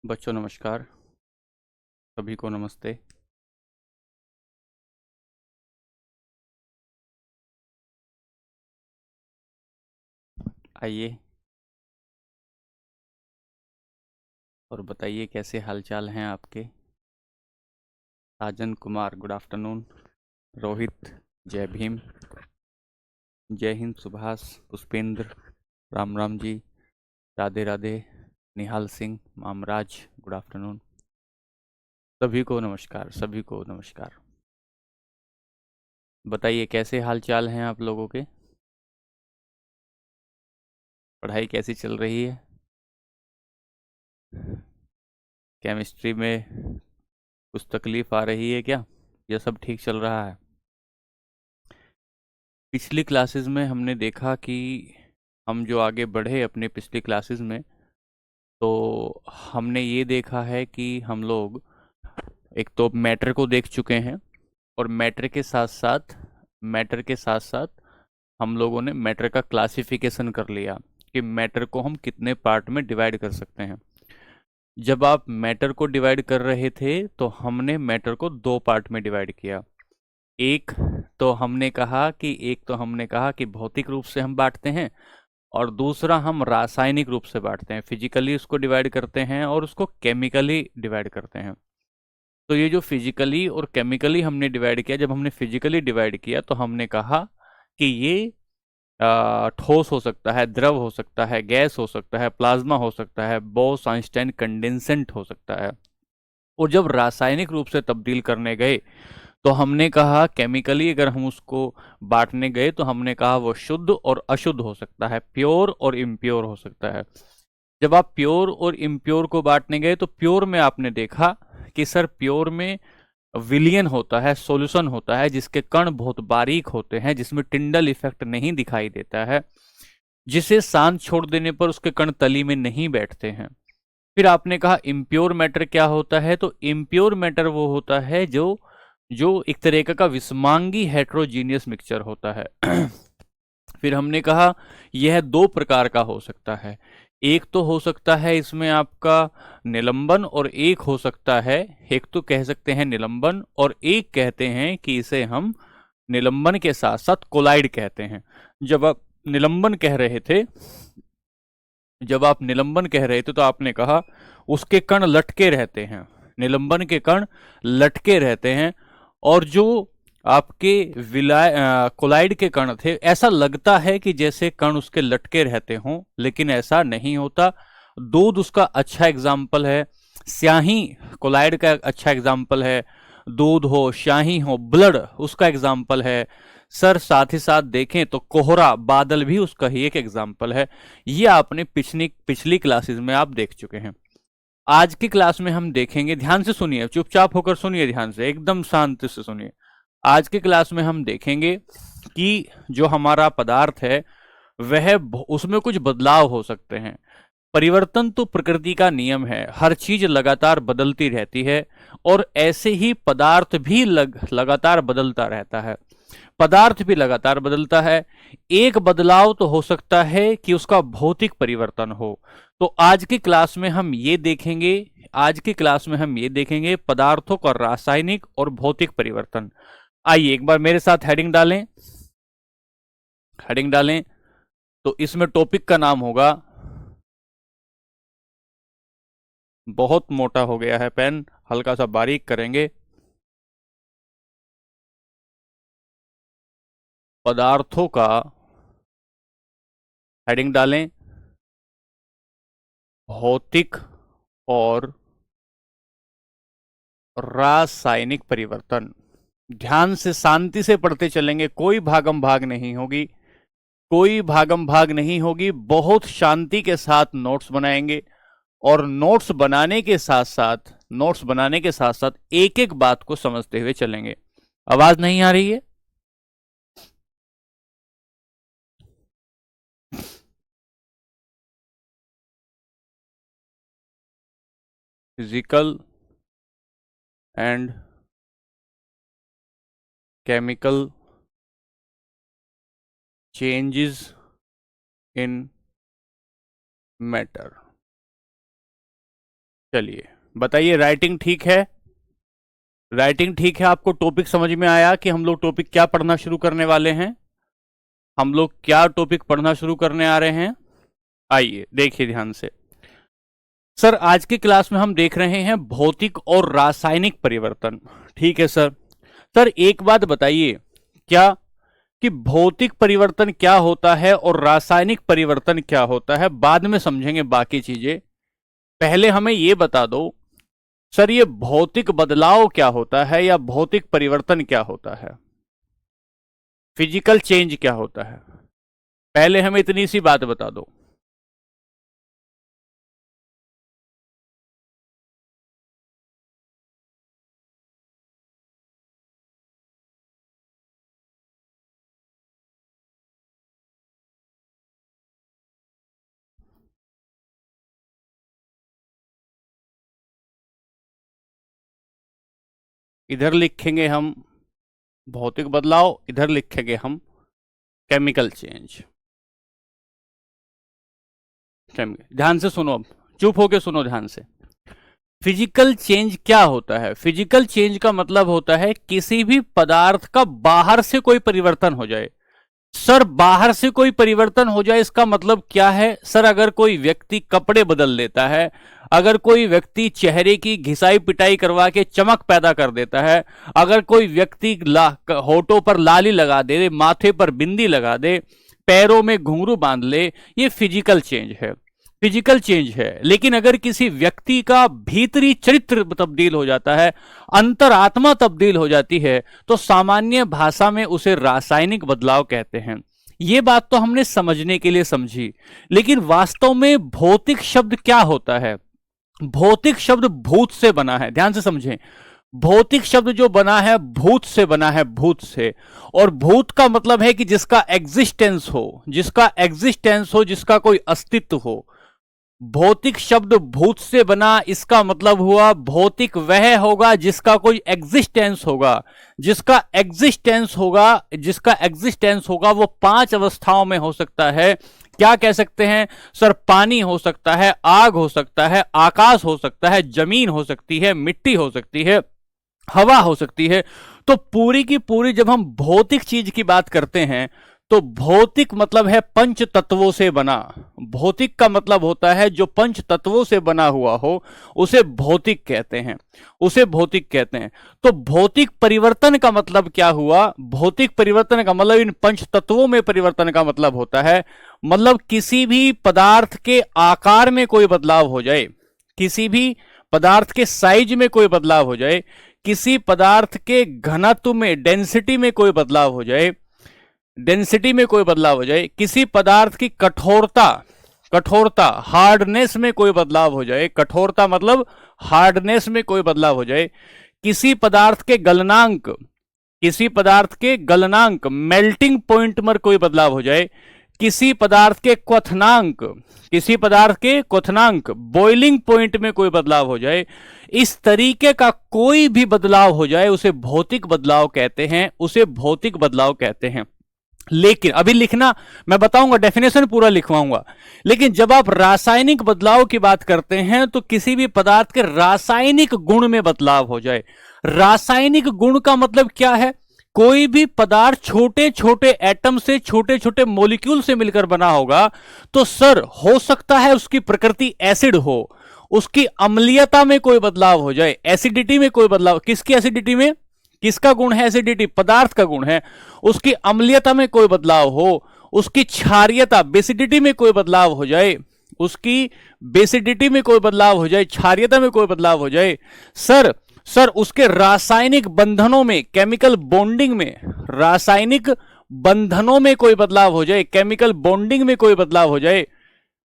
बच्चों नमस्कार। सभी को नमस्ते। आइए और बताइए कैसे हालचाल हैं आपके। साजन कुमार गुड आफ्टरनून। रोहित जय भीम। जय हिंद सुभाष पुष्पेंद्र राम राम जी। राधे राधे। निहाल सिंह मामराज गुड आफ्टरनून। सभी को नमस्कार, सभी को नमस्कार। बताइए कैसे हालचाल हैं आप लोगों के। पढ़ाई कैसी चल रही है। केमिस्ट्री में कुछ तकलीफ आ रही है क्या, यह सब ठीक चल रहा है। पिछली क्लासेस में हमने देखा कि हम जो आगे बढ़े अपने पिछली क्लासेस में, तो हमने ये देखा है कि हम लोग एक तो मैटर को देख चुके हैं, और मैटर के साथ साथ हम लोगों ने मैटर का क्लासिफिकेशन कर लिया कि मैटर को हम कितने पार्ट में डिवाइड कर सकते हैं। जब आप मैटर को डिवाइड कर रहे थे तो हमने मैटर को दो पार्ट में डिवाइड किया। एक एक तो हमने कहा कि भौतिक रूप से हम बांटते हैं, और दूसरा हम रासायनिक रूप से बांटते हैं, फिजिकली उसको डिवाइड करते हैं और उसको केमिकली डिवाइड करते हैं। तो ये जो फिजिकली और केमिकली हमने डिवाइड किया, जब हमने फिजिकली डिवाइड किया तो हमने कहा कि ये ठोस हो सकता है, द्रव हो सकता है, गैस हो सकता है, प्लाज्मा हो सकता है, बोस आइंस्टाइन कंडेंसेंट हो सकता है। और जब रासायनिक रूप से तब्दील करने गए तो हमने कहा केमिकली अगर हम उसको बांटने गए तो हमने कहा वो शुद्ध और अशुद्ध हो सकता है, प्योर और इम्प्योर हो सकता है। जब आप प्योर और इम्प्योर को बांटने गए तो प्योर में आपने देखा कि सर प्योर में विलियन होता है, सॉल्यूशन होता है जिसके कण बहुत बारीक होते हैं, जिसमें टिंडल इफेक्ट नहीं दिखाई देता है, जिसे शांत छोड़ देने पर उसके कण तली में नहीं बैठते हैं। फिर आपने कहा इम्प्योर मैटर क्या होता है, तो इम्प्योर मैटर वो होता है जो जो एक तरीके का विषमांगी हेट्रोजीनियस मिक्सचर होता है। फिर हमने कहा यह दो प्रकार का हो सकता है। एक तो हो सकता है इसमें आपका निलंबन, और एक हो सकता है, एक तो कह सकते हैं निलंबन और एक कहते हैं कि इसे हम निलंबन के साथ साथ कोलाइड कहते हैं। जब आप निलंबन कह रहे थे जब आप निलंबन कह रहे थे तो आपने कहा उसके कण लटके रहते हैं, निलंबन के कण लटके रहते हैं। और जो आपके कोलाइड के कण थे, ऐसा लगता है कि जैसे कण उसके लटके रहते हों, लेकिन ऐसा नहीं होता। दूध उसका अच्छा एग्जाम्पल है, स्याही कोलाइड का अच्छा एग्जाम्पल है, दूध हो स्याही हो ब्लड उसका एग्जाम्पल है। सर साथ ही साथ देखें तो कोहरा बादल भी उसका ही एक एग्जाम्पल है। ये आपने पिछली पिछली क्लासेस में आप देख चुके हैं। आज की क्लास में हम देखेंगे, ध्यान से सुनिए, चुपचाप होकर सुनिए, ध्यान से एकदम शांति से सुनिए। आज की क्लास में हम देखेंगे कि जो हमारा पदार्थ है वह उसमें कुछ बदलाव हो सकते हैं। परिवर्तन तो प्रकृति का नियम है, हर चीज लगातार बदलती रहती है, और ऐसे ही पदार्थ भी लगातार बदलता रहता है। पदार्थ भी लगातार बदलता है। एक बदलाव तो हो सकता है कि उसका भौतिक परिवर्तन हो। तो आज की क्लास में हम ये देखेंगे पदार्थों का रासायनिक और भौतिक परिवर्तन। आइए एक बार मेरे साथ हेडिंग डालें। तो इसमें टॉपिक का नाम होगा, बहुत मोटा हो गया है पेन, हल्का सा बारीक करेंगे। पदार्थों का, हेडिंग डालें, भौतिक और रासायनिक परिवर्तन। ध्यान से शांति से पढ़ते चलेंगे, कोई भागम भाग नहीं होगी, कोई भागम भाग नहीं होगी। बहुत शांति के साथ नोट्स बनाएंगे, और नोट्स बनाने के साथ साथ एक एक बात को समझते हुए चलेंगे। आवाज नहीं आ रही है। Physical and chemical changes in matter. चलिए बताइए, राइटिंग ठीक है? राइटिंग ठीक है? आपको टॉपिक समझ में आया कि हम लोग टॉपिक क्या पढ़ना शुरू करने वाले हैं? हम लोग क्या टॉपिक पढ़ना शुरू करने आ रहे हैं? आइए देखिए ध्यान से। सर आज की क्लास में हम देख रहे हैं भौतिक और रासायनिक परिवर्तन। ठीक है सर। सर एक बात बताइए, क्या कि भौतिक परिवर्तन क्या होता है और रासायनिक परिवर्तन क्या होता है, बाद में समझेंगे बाकी चीजें। पहले हमें यह बता दो सर, ये भौतिक बदलाव क्या होता है या भौतिक परिवर्तन क्या होता है, फिजिकल चेंज क्या होता है? पहले हमें इतनी सी बात बता दो। इधर लिखेंगे हम भौतिक बदलाव, इधर लिखेंगे हम केमिकल चेंज। ध्यान से सुनो, अब चुप होके सुनो ध्यान से। फिजिकल चेंज क्या होता है? फिजिकल चेंज का मतलब होता है किसी भी पदार्थ का बाहर से कोई परिवर्तन हो जाए। सर बाहर से कोई परिवर्तन हो जाए इसका मतलब क्या है? सर अगर कोई व्यक्ति कपड़े बदल लेता है, अगर कोई व्यक्ति चेहरे की घिसाई पिटाई करवा के चमक पैदा कर देता है, अगर कोई व्यक्ति होठों पर लाली लगा दे, माथे पर बिंदी लगा दे, पैरों में घुंघरू बांध ले, ये फिजिकल चेंज है, फिजिकल चेंज है। लेकिन अगर किसी व्यक्ति का भीतरी चरित्र तब्दील हो जाता है, अंतरात्मा तब्दील हो जाती है, तो सामान्य भाषा में उसे रासायनिक बदलाव कहते हैं। ये बात तो हमने समझने के लिए समझी, लेकिन वास्तव में भौतिक शब्द क्या होता है? भौतिक शब्द भूत से बना है, ध्यान से समझें। भौतिक शब्द जो बना है भूत से बना है, भूत से। और भूत का मतलब है कि जिसका एग्जिस्टेंस हो, जिसका एग्जिस्टेंस हो, जिसका कोई अस्तित्व हो। भौतिक शब्द भूत से बना, इसका मतलब हुआ भौतिक वह होगा जिसका कोई एग्जिस्टेंस होगा। जिसका एग्जिस्टेंस होगा, जिसका एग्जिस्टेंस होगा वो 5 अवस्थाओं में हो सकता है। क्या कह सकते हैं सर? पानी हो सकता है, आग हो सकता है, आकाश हो सकता है, जमीन हो सकती है, मिट्टी हो सकती है, हवा हो सकती है। तो पूरी की पूरी जब हम भौतिक चीज की बात करते हैं तो भौतिक मतलब है पंच तत्वों से बना। भौतिक का मतलब होता है जो पंच तत्वों से बना हुआ हो, उसे भौतिक कहते हैं, उसे भौतिक कहते हैं। तो भौतिक परिवर्तन का मतलब क्या हुआ? भौतिक परिवर्तन का मतलब इन पंच तत्वों में परिवर्तन का मतलब होता है, मतलब किसी भी पदार्थ के आकार में कोई बदलाव हो जाए, किसी भी पदार्थ के साइज में कोई बदलाव हो जाए, किसी पदार्थ के घनत्व में, डेंसिटी में कोई बदलाव हो जाए, डेंसिटी में कोई बदलाव हो जाए, किसी पदार्थ की कठोरता, कठोरता हार्डनेस में कोई बदलाव हो जाए, कठोरता मतलब हार्डनेस में कोई बदलाव हो जाए, किसी पदार्थ के गलनांक, किसी पदार्थ के गलनांक मेल्टिंग पॉइंट में कोई बदलाव हो जाए, किसी पदार्थ के क्वथनांक, किसी पदार्थ के क्वथनांक बॉइलिंग पॉइंट में कोई बदलाव हो जाए, इस तरीके का कोई भी बदलाव हो जाए उसे भौतिक बदलाव कहते हैं, उसे भौतिक बदलाव कहते हैं। लेकिन अभी लिखना, मैं बताऊंगा, डेफिनेशन पूरा लिखवाऊंगा। लेकिन जब आप रासायनिक बदलाव की बात करते हैं तो किसी भी पदार्थ के रासायनिक गुण में बदलाव हो जाए। रासायनिक गुण का मतलब क्या है? कोई भी पदार्थ छोटे छोटे एटम से, छोटे छोटे मॉलिक्यूल से मिलकर बना होगा, तो सर हो सकता है उसकी प्रकृति एसिड हो, उसकी अम्लीयता में कोई बदलाव हो जाए, एसिडिटी में कोई बदलाव। किसकी एसिडिटी में? किसका गुण है एसिडिटी? पदार्थ का गुण है। उसकी अम्लीयता में कोई बदलाव हो, उसकी क्षारीयता, बेसिडिटी में कोई बदलाव हो जाए, उसकी बेसिडिटी में कोई बदलाव हो जाए, क्षारीयता में कोई बदलाव हो जाए, सर उसके रासायनिक बंधनों में, केमिकल बॉन्डिंग में, रासायनिक बंधनों में कोई बदलाव हो जाए, केमिकल बॉन्डिंग में कोई बदलाव हो जाए,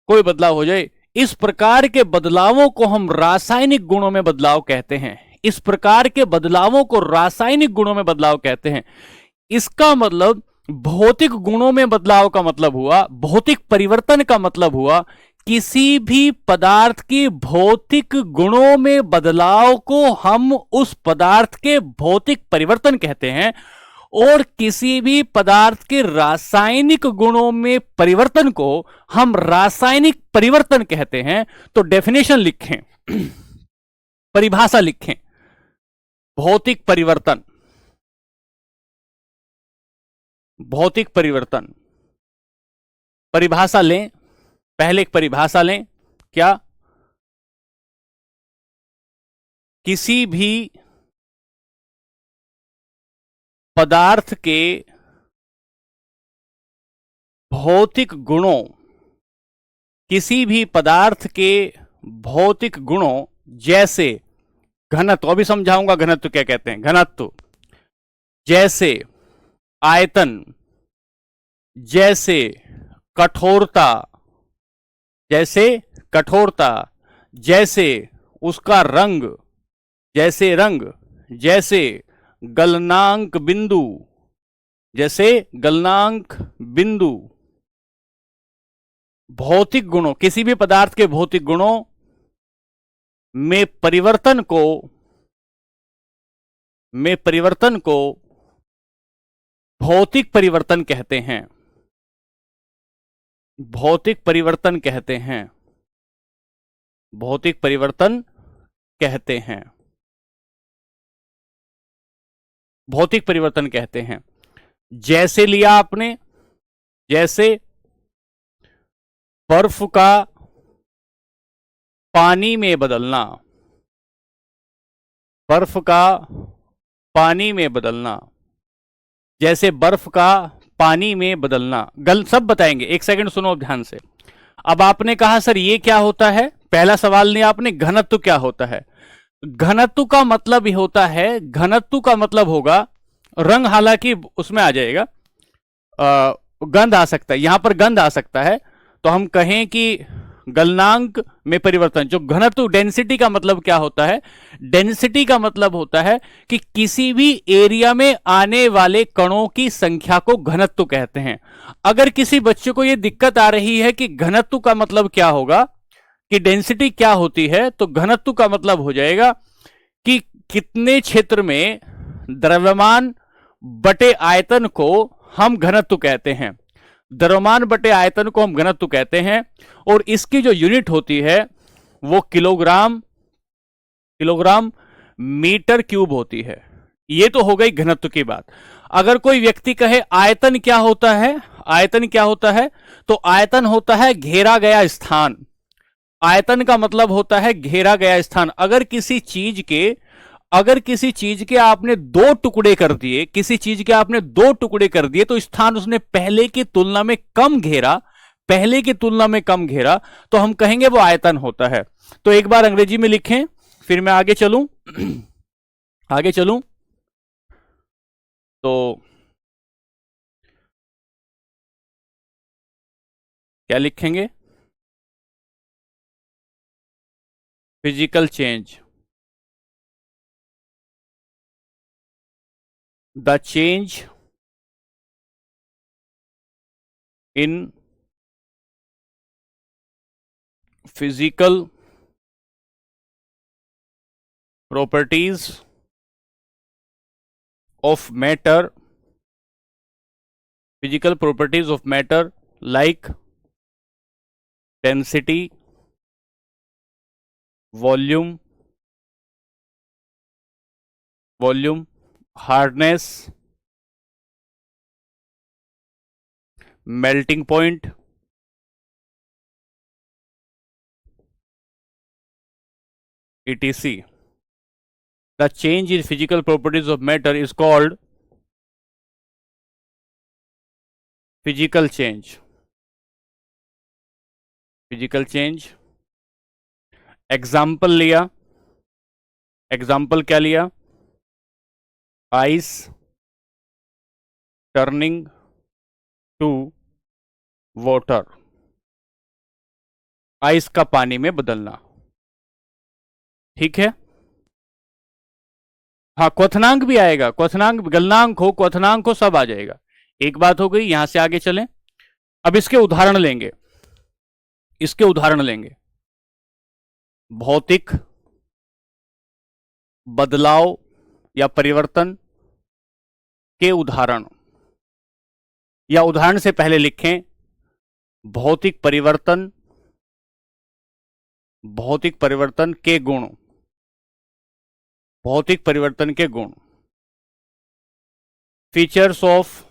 कोई बदलाव हो जाए, इस प्रकार के बदलावों को हम रासायनिक गुणों में बदलाव कहते हैं। इस प्रकार के बदलावों को रासायनिक गुणों में बदलाव कहते हैं। इसका मतलब भौतिक गुणों में बदलाव का मतलब हुआ, भौतिक परिवर्तन का मतलब हुआ किसी भी पदार्थ की भौतिक गुणों में बदलाव को हम उस पदार्थ के भौतिक परिवर्तन कहते हैं, और किसी भी पदार्थ के रासायनिक गुणों में परिवर्तन को हम रासायनिक परिवर्तन कहते हैं। तो डेफिनेशन लिखें, परिभाषा लिखें। भौतिक परिवर्तन, भौतिक परिवर्तन, परिभाषा लें। पहले एक परिभाषा लें। क्या? किसी भी पदार्थ के भौतिक गुणों, किसी भी पदार्थ के भौतिक गुणों जैसे घनत्व, अभी समझाऊंगा घनत्व क्या कहते हैं। घनत्व जैसे आयतन, जैसे कठोरता, जैसे कठोरता, जैसे उसका रंग, जैसे रंग, जैसे गलनांक बिंदु, जैसे गलनांक बिंदु, भौतिक गुणों, किसी भी पदार्थ के भौतिक गुणों में परिवर्तन को, में परिवर्तन को भौतिक परिवर्तन कहते हैं। भौतिक परिवर्तन कहते हैं। भौतिक परिवर्तन कहते हैं। भौतिक परिवर्तन कहते हैं। जैसे लिया आपने, जैसे बर्फ का पानी में बदलना, बर्फ का पानी में बदलना, जैसे बर्फ का पानी में बदलना। सब बताएंगे, एक सेकंड सुनो ध्यान से। अब आपने कहा सर ये क्या होता है, पहला सवाल नहीं आपने, घनत्व क्या होता है। घनत्व का मतलब ही होता है, घनत्व का मतलब होगा रंग, हालांकि उसमें आ जाएगा, गंध आ सकता है, यहां पर गंध आ सकता है, तो हम कहें कि गलनांक में परिवर्तन। जो घनत्व, डेंसिटी का मतलब क्या होता है, डेंसिटी का मतलब होता है कि किसी भी एरिया में आने वाले कणों की संख्या को घनत्व कहते हैं। अगर किसी बच्चे को यह दिक्कत आ रही है कि घनत्व का मतलब क्या होगा, कि डेंसिटी क्या होती है, तो घनत्व का मतलब हो जाएगा कि कितने क्षेत्र में द्रव्यमान बटे आयतन को हम घनत्व कहते हैं। द्रव्यमान बटे आयतन को हम घनत्व कहते हैं, और इसकी जो यूनिट होती है वो किलोग्राम, किलोग्राम मीटर क्यूब होती है। ये तो हो गई घनत्व की बात। अगर कोई व्यक्ति कहे आयतन क्या होता है, आयतन क्या होता है, तो आयतन होता है घेरा गया स्थान। आयतन का मतलब होता है घेरा गया स्थान। अगर किसी चीज के, अगर किसी चीज के आपने दो टुकड़े कर दिए, किसी चीज के आपने दो टुकड़े कर दिए, तो स्थान उसने पहले की तुलना में कम घेरा, पहले की तुलना में कम घेरा, तो हम कहेंगे वो आयतन होता है। तो एक बार अंग्रेजी में लिखें, फिर मैं आगे चलूं। आगे चलूं तो क्या लिखेंगे, physical change, the change in physical properties of matter, physical properties of matter like density, volume, hardness, melting point, etc. The change in physical properties of matter is called physical change. Physical change. Example लिया, example क्या लिया, ice turning to water, ice का पानी में बदलना। ठीक है, हाँ क्वथनांक भी आएगा, क्वथनांक, गलनांक हो, क्वथनांक हो, सब आ जाएगा। एक बात हो गई, यहां से आगे चलें। अब इसके उदाहरण लेंगे, इसके उदाहरण लेंगे। भौतिक बदलाव या परिवर्तन के उदाहरण, या उदाहरण से पहले लिखें भौतिक परिवर्तन, भौतिक परिवर्तन के गुण, भौतिक परिवर्तन के गुण। Features of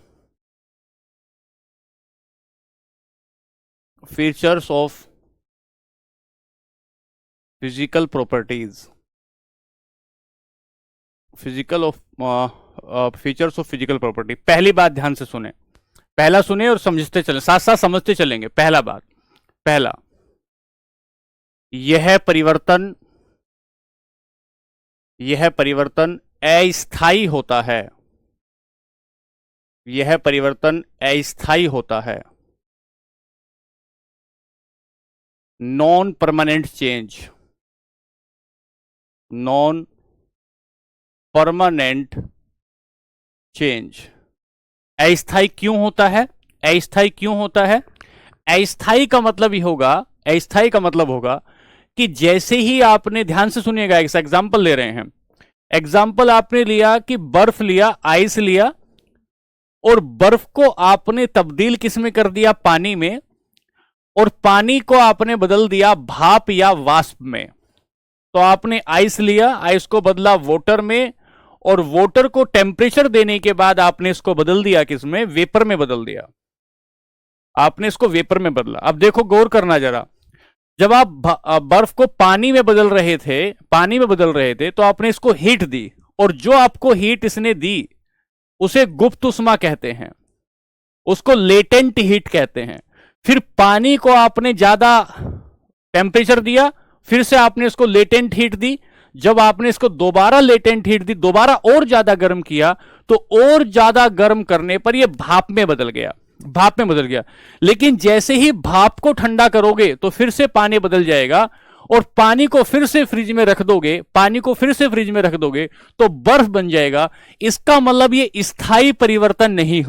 physical properties, features of physical property. पहली बात ध्यान से सुने, पहला सुने और समझते चले, साथ साथ समझते चलेंगे। पहला, यह परिवर्तन अस्थायी होता है। यह परिवर्तन अस्थायी होता है। Non permanent change, non permanent change. अस्थायी क्यों होता है? अस्थायी क्यों होता है? अस्थायी का मतलब होगा कि जैसे ही आपने, ध्यान से सुनिएगा, एक एग्जांपल ले रहे हैं। एग्जांपल आपने लिया कि बर्फ लिया, आइस लिया, और बर्फ को आपने तब्दील किस में कर दिया? पानी में, और पानी को आपने बदल दिया भाप या वाष्प में। तो आपने आइस लिया, आइस को बदला वाटर में, और वाटर को टेम्परेचर देने के बाद आपने इसको बदल दिया किस में? वेपर में बदल दिया। आपने इसको वेपर में बदला। अब देखो, गौर करना जरा, जब आप बर्फ को पानी में बदल रहे थे तो आपने इसको हीट दी, और जो आपको हीट इसने दी उसे गुप्त उष्मा कहते हैं, उसको लेटेंट हीट कहते हैं। फिर पानी को आपने ज्यादा टेम्परेचर दिया, फिर से आपने इसको लेटेंट हीट दी। जब आपने इसको दोबारा लेटेंट हीट दी, दोबारा और ज्यादा गर्म किया, तो और ज्यादा गर्म करने पर यह भाप में बदल गया। लेकिन जैसे ही भाप को ठंडा करोगे तो फिर से पानी बदल जाएगा, और पानी को फिर से फ्रिज में रख दोगे तो बर्फ बन जाएगा। इसका मतलब ये स्थायी परिवर्तन नहीं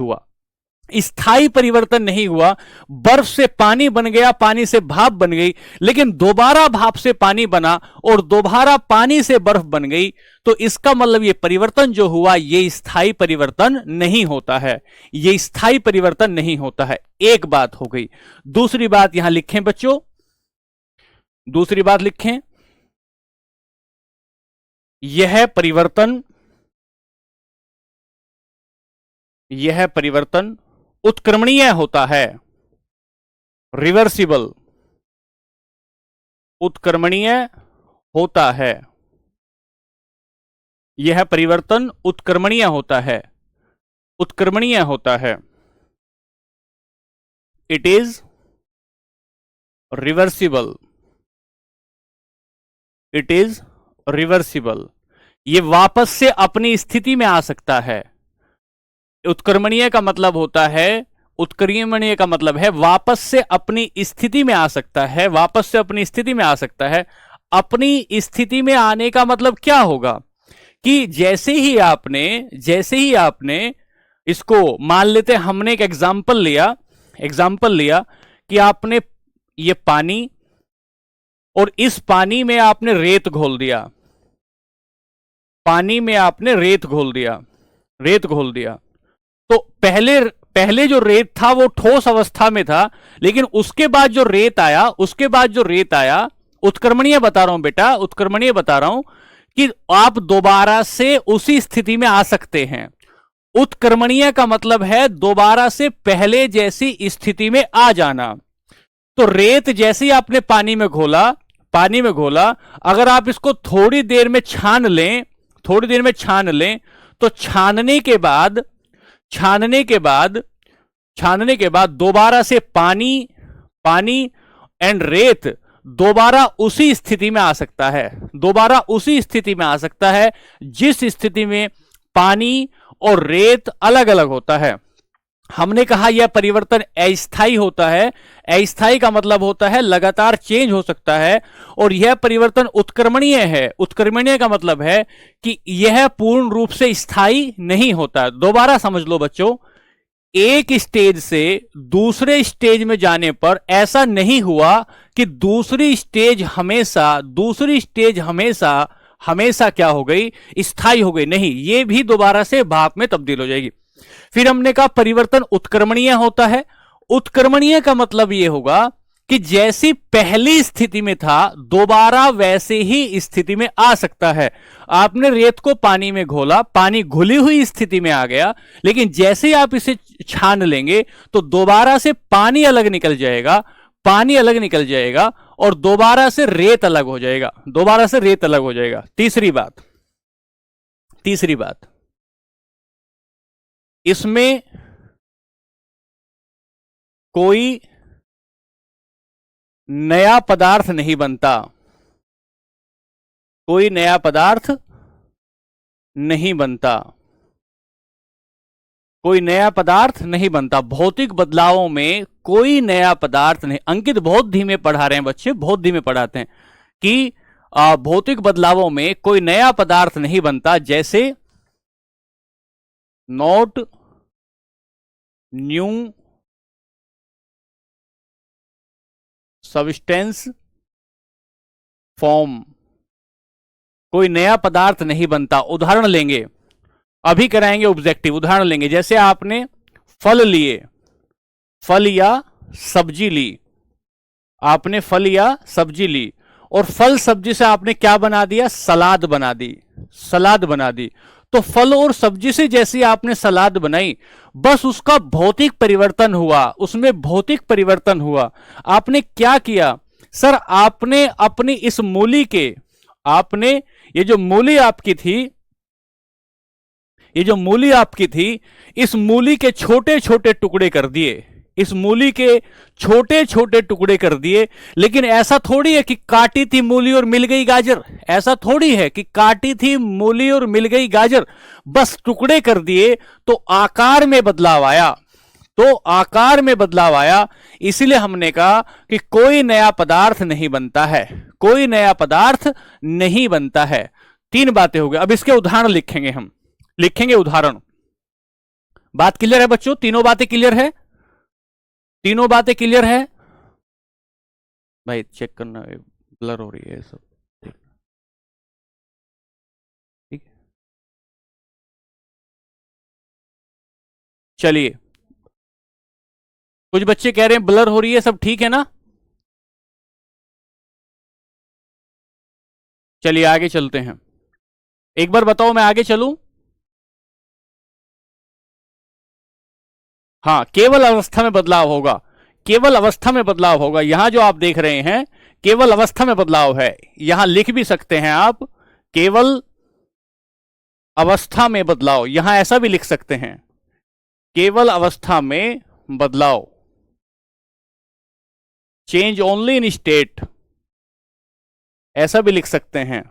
हुआ। बर्फ से पानी बन गया, पानी से भाप बन गई, लेकिन दोबारा भाप से पानी बना और दोबारा पानी से बर्फ बन गई। तो इसका मतलब ये परिवर्तन जो हुआ, ये स्थायी परिवर्तन नहीं होता है। एक बात हो गई। दूसरी बात यहां लिखें बच्चों, यह परिवर्तन उत्क्रमणीय होता है। रिवर्सिबल, उत्क्रमणीय होता है। यह परिवर्तन उत्क्रमणीय होता है। It is reversible. ये वापस से अपनी स्थिति में आ सकता है। उत्क्रमणीय का मतलब है वापस से अपनी स्थिति में आ सकता है। अपनी स्थिति में आने का मतलब क्या होगा कि जैसे ही आपने इसको, मान लेते हमने एक एग्जाम्पल लिया कि आपने ये पानी, और इस पानी में आपने रेत घोल दिया। तो पहले जो रेत था वो ठोस अवस्था में था, लेकिन उसके बाद जो रेत आया, उत्क्रमणीय बता रहा हूं कि आप दोबारा से उसी स्थिति में आ सकते हैं। उत्क्रमणीय का मतलब है दोबारा से पहले जैसी स्थिति में आ जाना। तो रेत जैसे ही आपने पानी में घोला, अगर आप इसको थोड़ी देर में छान लें, तो छानने के बाद दोबारा से पानी एंड रेत दोबारा उसी स्थिति में आ सकता है, जिस स्थिति में पानी और रेत अलग अलग होता है। हमने कहा यह परिवर्तन अस्थायी होता है। अस्थायी का मतलब होता है लगातार चेंज हो सकता है, और यह परिवर्तन उत्क्रमणीय है। उत्क्रमणीय का मतलब है कि यह पूर्ण रूप से स्थायी नहीं होता। दोबारा समझ लो बच्चों, एक स्टेज से दूसरे स्टेज में जाने पर ऐसा नहीं हुआ कि दूसरी स्टेज हमेशा क्या हो गई? स्थायी हो गई। नहीं, यह भी दोबारा से भाप में तब्दील हो जाएगी। फिर हमने कहा परिवर्तन उत्क्रमणीय होता है। उत्क्रमणीय का मतलब यह होगा कि जैसी पहली स्थिति में था दोबारा वैसे ही स्थिति में आ सकता है। आपने रेत को पानी में घोला, पानी घुली हुई स्थिति में आ गया, लेकिन जैसे ही आप इसे छान लेंगे तो दोबारा से पानी अलग निकल जाएगा, पानी अलग निकल जाएगा और दोबारा से रेत अलग हो जाएगा, दोबारा से रेत अलग हो जाएगा। तीसरी बात, इसमें कोई नया पदार्थ नहीं बनता, कोई नया पदार्थ नहीं बनता, कोई नया पदार्थ नहीं बनता। भौतिक बदलावों में कोई नया पदार्थ नहीं। अंकित बहुत धीमे पढ़ा रहे हैं बच्चे, बहुत धीमे पढ़ाते हैं कि भौतिक बदलावों में कोई नया पदार्थ नहीं बनता, जैसे नॉट न्यू सब्सटेंस फॉर्म, कोई नया पदार्थ नहीं बनता। उदाहरण लेंगे, अभी कराएंगे ऑब्जेक्टिव। उदाहरण लेंगे, जैसे आपने फल लिए, फल या सब्जी ली, आपने फल या सब्जी ली और फल सब्जी से आपने क्या बना दिया, सलाद बना दी, सलाद बना दी। तो फल और सब्जी से जैसी आपने सलाद बनाई, बस उसका भौतिक परिवर्तन हुआ, उसमें भौतिक परिवर्तन हुआ। आपने क्या किया सर, आपने अपनी इस मूली के, आपने ये जो मूली आपकी थी, ये जो मूली आपकी थी, इस मूली के छोटे छोटे टुकड़े कर दिए, इस मूली के छोटे छोटे टुकड़े कर दिए। लेकिन ऐसा थोड़ी है कि काटी थी मूली और मिल गई गाजर, ऐसा थोड़ी है कि काटी थी मूली और मिल गई गाजर, बस टुकड़े कर दिए तो आकार में बदलाव आया, तो आकार में बदलाव आया। इसीलिए हमने कहा कि कोई नया पदार्थ नहीं बनता है, कोई नया पदार्थ नहीं बनता है। तीन बातें हो गई। अब इसके उदाहरण लिखेंगे, हम लिखेंगे उदाहरण। बात क्लियर है बच्चों? तीनों बातें क्लियर है? तीनों बातें क्लियर है भाई? चेक करना, ब्लर हो रही है सब, ठीक है। चलिए, कुछ बच्चे कह रहे हैं ब्लर हो रही है, सब ठीक है ना? चलिए आगे चलते हैं। एक बार बताओ, मैं आगे चलूं? हाँ, केवल अवस्था में बदलाव होगा, केवल अवस्था में बदलाव होगा। यहां जो आप देख रहे हैं केवल अवस्था में बदलाव है। यहां लिख भी सकते हैं आप, केवल अवस्था में बदलाव, यहां ऐसा भी लिख सकते हैं, केवल अवस्था में बदलाव, चेंज ओनली इन स्टेट, ऐसा भी लिख सकते हैं।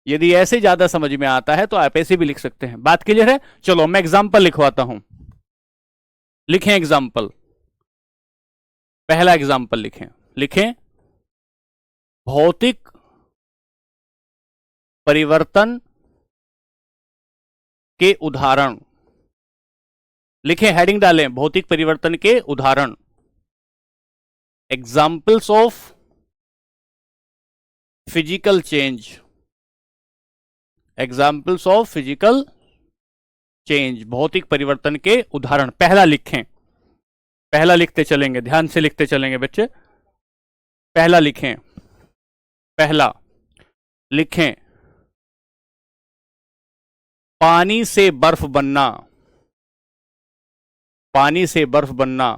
यदि ऐसे ज्यादा समझ में आता है तो आप ऐसे भी लिख सकते हैं। बात क्लियर है? चलो मैं एग्जांपल लिखवाता हूं, लिखें एग्जाम्पल। पहला एग्जाम्पल लिखें, लिखें भौतिक परिवर्तन के उदाहरण। लिखें, हेडिंग डालें, भौतिक परिवर्तन के उदाहरण, examples of physical change, examples of physical change, भौतिक परिवर्तन के उदाहरण। पहला लिखें, पहला लिखते चलेंगे, ध्यान से लिखते चलेंगे बच्चे। पहला लिखें, पहला लिखें पानी से बर्फ बनना, पानी से बर्फ बनना।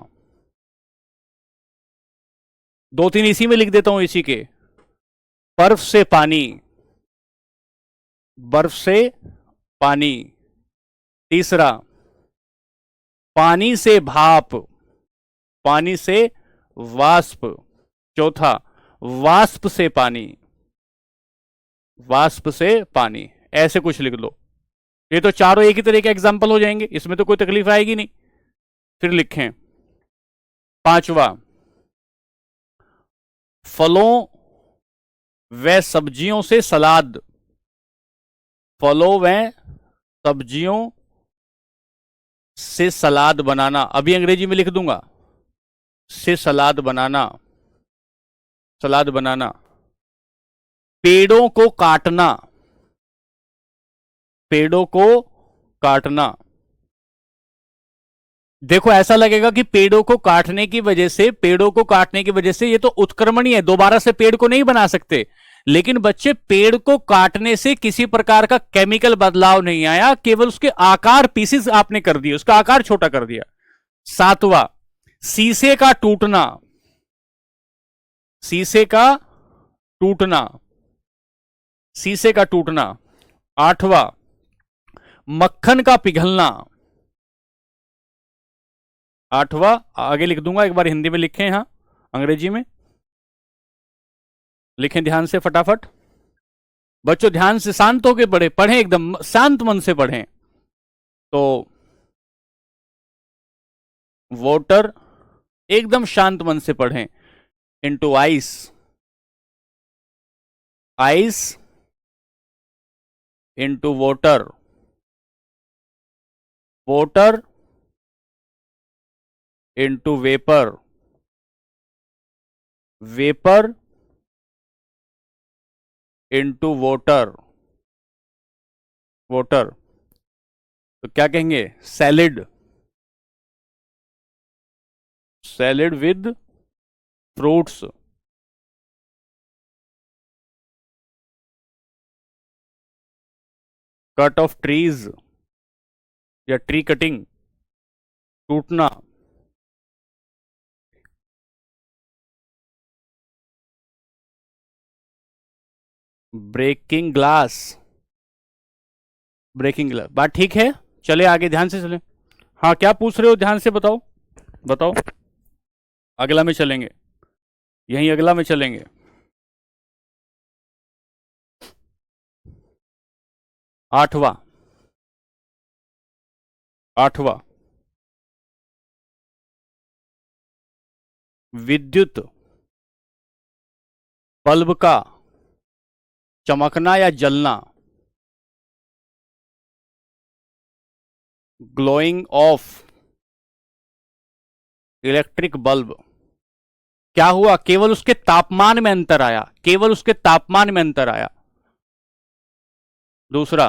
दो तीन इसी में लिख देता हूं, इसी के, बर्फ से पानी, बर्फ से पानी। तीसरा, पानी से भाप, पानी से वाष्प। चौथा, वाष्प से पानी, वाष्प से पानी। ऐसे कुछ लिख लो। ये तो चारों एक ही तरह के एग्जाम्पल हो जाएंगे, इसमें तो कोई तकलीफ आएगी नहीं। फिर लिखें पांचवा, फलों व सब्जियों से सलाद, फलों व सब्जियों से सलाद बनाना। अभी अंग्रेजी में लिख दूंगा, से सलाद बनाना, सलाद बनाना। पेड़ों को काटना, पेड़ों को काटना। देखो ऐसा लगेगा कि पेड़ों को काटने की वजह से, पेड़ों को काटने की वजह से ये तो उत्क्रमणीय है, दोबारा से पेड़ को नहीं बना सकते। लेकिन बच्चे, पेड़ को काटने से किसी प्रकार का केमिकल बदलाव नहीं आया, केवल उसके आकार, पीसेस आपने कर दिए, उसका आकार छोटा कर दिया। सातवां, शीशे का टूटना, शीशे का टूटना, शीशे का टूटना। आठवां, मक्खन का पिघलना। आठवां, आगे लिख दूंगा, एक बार हिंदी में लिखें, यहां अंग्रेजी में लिखें, ध्यान से फटाफट। बच्चों ध्यान से, शांत होकर पढ़े, पढ़ें एकदम शांत मन से पढ़ें। तो वाटर, एकदम शांत मन से पढ़ें। Into ice, ice into water, water into vapour, vapour into water, water. तो क्या कहेंगे? Salad, salad with fruits. Cut off trees या ट्री कटिंग, टूटना। Breaking glass, breaking glass. बात ठीक है, चले आगे, ध्यान से चले। हाँ क्या पूछ रहे हो, ध्यान से बताओ, बताओ। अगला में चलेंगे, यहीं अगला में चलेंगे। आठवां, आठवां, विद्युत बल्ब का चमकना या जलना, ग्लोइंग ऑफ इलेक्ट्रिक बल्ब। क्या हुआ? केवल उसके तापमान में अंतर आया, केवल उसके तापमान में अंतर आया। दूसरा,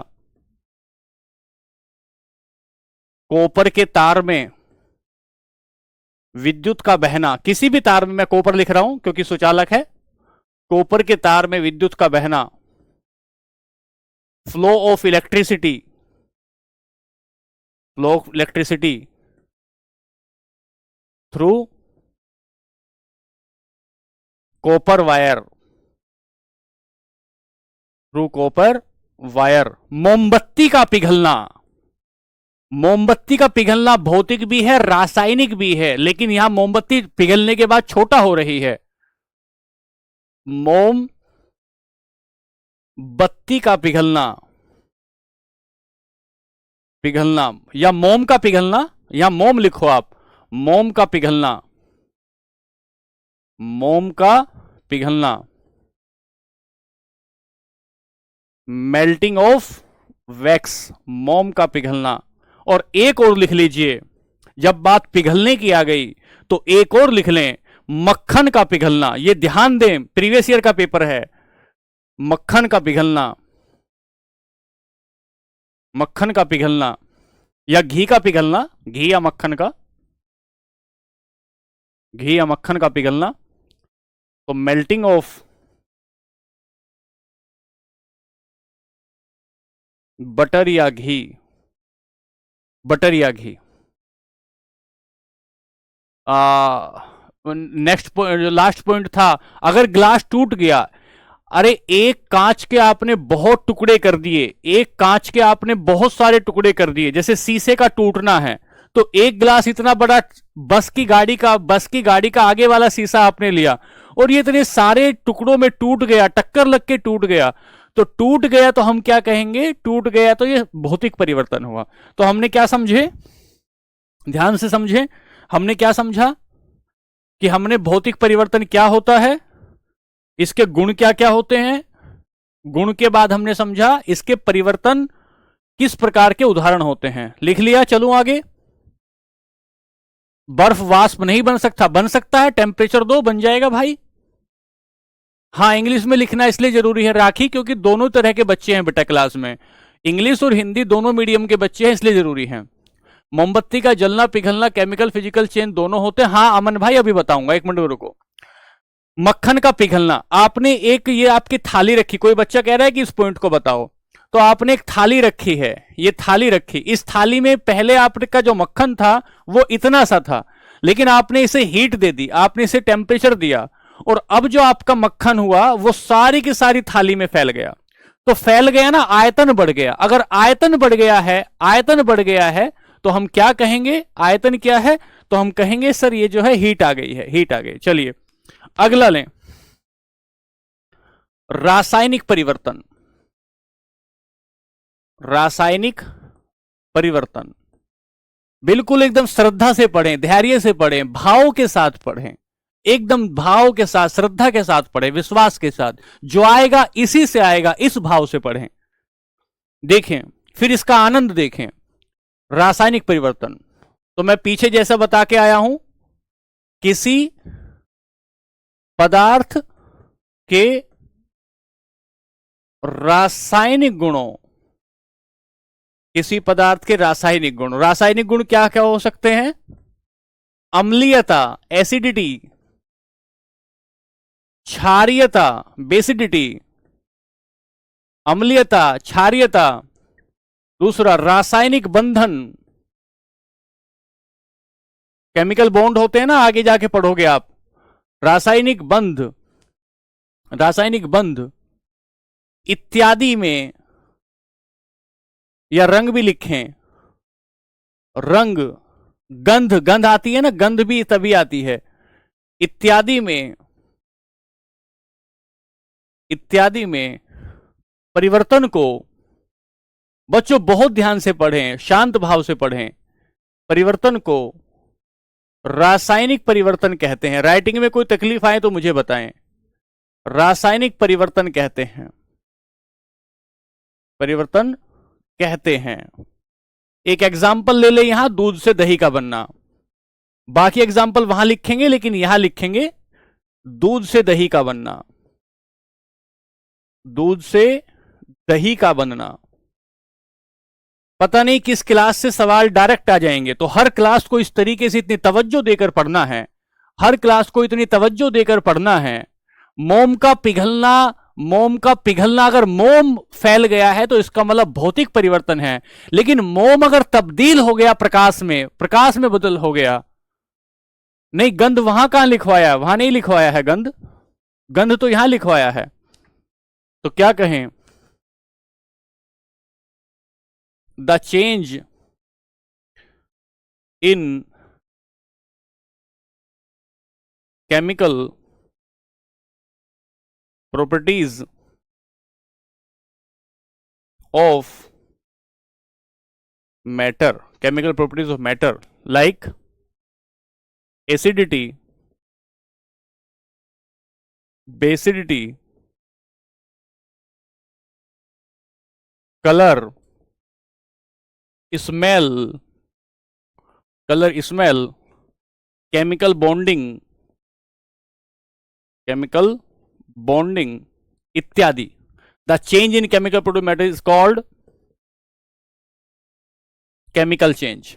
कॉपर के तार में विद्युत का बहना, किसी भी तार में, मैं कॉपर लिख रहा हूं क्योंकि सुचालक है, कॉपर के तार में विद्युत का बहना, flow of electricity, flow of electricity through copper wire, through copper wire. मोमबत्ती का पिघलना, मोमबत्ती का पिघलना भौतिक भी है, रासायनिक भी है, लेकिन यहां मोमबत्ती पिघलने के बाद छोटा हो रही है। मोम बत्ती का पिघलना, पिघलना या मोम का पिघलना, या मोम लिखो आप, मोम का पिघलना, मोम का पिघलना। मेल्टिंग ऑफ वैक्स, मोम का पिघलना। और एक और लिख लीजिए, जब बात पिघलने की आ गई तो एक और लिख लें, मक्खन का पिघलना। ये ध्यान दें, प्रीवियस ईयर का पेपर है। मक्खन का पिघलना, मक्खन का पिघलना या घी का पिघलना, घी या मक्खन का, घी या मक्खन का पिघलना। तो मेल्टिंग ऑफ बटर या घी, बटर या घी। नेक्स्ट पॉइंट, जो लास्ट पॉइंट था, अगर ग्लास टूट गया, अरे एक कांच के आपने बहुत टुकड़े कर दिए, एक कांच के आपने बहुत सारे टुकड़े कर दिए, जैसे शीशे का टूटना है, तो एक ग्लास इतना बड़ा, बस की गाड़ी का, बस की गाड़ी का आगे वाला शीशा आपने लिया और ये इतने सारे टुकड़ों में टूट गया, टक्कर लग के टूट गया, तो टूट गया तो हम क्या कहेंगे? टूट गया तो ये भौतिक परिवर्तन हुआ। तो हमने क्या समझे, ध्यान से समझे, हमने क्या समझा कि हमने भौतिक परिवर्तन क्या होता है, इसके गुण क्या क्या होते हैं, गुण के बाद हमने समझा इसके परिवर्तन किस प्रकार के उदाहरण होते हैं। लिख लिया, चलूं आगे। बर्फ वाष्प नहीं बन सकता, बन सकता है, टेम्परेचर दो बन जाएगा भाई। हाँ इंग्लिश में लिखना इसलिए जरूरी है राखी, क्योंकि दोनों तरह के बच्चे हैं बेटा क्लास में, इंग्लिश और हिंदी दोनों मीडियम के बच्चे हैं, इसलिए जरूरी है। मोमबत्ती का जलना पिघलना केमिकल फिजिकल चेंज दोनों होते हैं। हाँ अमन भाई अभी बताऊंगा, एक मिनट रुको। मक्खन का पिघलना, आपने एक ये आपकी थाली रखी, कोई बच्चा कह रहा है कि इस पॉइंट को बताओ, तो आपने एक थाली रखी है, ये थाली रखी, इस थाली में पहले आपका जो मक्खन था वो इतना सा था, लेकिन आपने इसे हीट दे दी, आपने इसे टेम्परेचर दिया, और अब जो आपका मक्खन हुआ वो सारी की सारी थाली में फैल गया। तो फैल गया ना, आयतन बढ़ गया। अगर आयतन बढ़ गया है, आयतन बढ़ गया है, तो हम क्या कहेंगे, आयतन क्या है, तो हम कहेंगे सर ये जो है हीट आ गई है, हीट आ गई। चलिए अगला लें, रासायनिक परिवर्तन। रासायनिक परिवर्तन बिल्कुल एकदम श्रद्धा से पढ़ें, धैर्य से पढ़ें, भाव के साथ पढ़ें, एकदम भाव के साथ, श्रद्धा के साथ पढ़ें, विश्वास के साथ, जो आएगा इसी से आएगा, इस भाव से पढ़ें। देखें फिर इसका आनंद देखें। रासायनिक परिवर्तन, तो मैं पीछे जैसा बता के आया हूं, किसी पदार्थ के रासायनिक गुणों, किसी पदार्थ के रासायनिक गुण, रासायनिक गुण क्या क्या हो सकते हैं, अम्लीयता एसिडिटी, क्षारीयता बेसिडिटी, अम्लीयता क्षारीयता, दूसरा रासायनिक बंधन, केमिकल बॉन्ड होते हैं ना, आगे जाके पढ़ोगे आप, रासायनिक बंध, रासायनिक बंध इत्यादि में, या रंग भी लिखें, रंग, गंध, गंध आती है ना, गंध भी तभी आती है, इत्यादि में, इत्यादि में परिवर्तन को, बच्चों बहुत ध्यान से पढ़ें, शांत भाव से पढ़ें, परिवर्तन को रासायनिक परिवर्तन कहते हैं। राइटिंग में कोई तकलीफ आए तो मुझे बताएं, रासायनिक परिवर्तन कहते हैं, परिवर्तन कहते हैं। एक एग्जाम्पल ले ले यहां, दूध से दही का बनना, बाकी एग्जाम्पल वहां लिखेंगे लेकिन यहां लिखेंगे दूध से दही का बनना, दूध से दही का बनना। पता नहीं किस क्लास से सवाल डायरेक्ट आ जाएंगे, तो हर क्लास को इस तरीके से इतनी तवज्जो देकर पढ़ना है, हर क्लास को इतनी तवज्जो देकर पढ़ना है। मोम का पिघलना, मोम का पिघलना, अगर मोम फैल गया है तो इसका मतलब भौतिक परिवर्तन है, लेकिन मोम अगर तब्दील हो गया प्रकाश में, प्रकाश में बदल हो गया, नहीं गंध वहां कहां लिखवाया, वहां नहीं लिखवाया है गंध, गंध तो यहां लिखवाया है, तो क्या कहें, the change in chemical properties of matter, chemical properties of matter like acidity, basicity, color, smell, color, smell, chemical bonding, chemical bonding इत्यादि। The change in chemical product matter is called chemical change,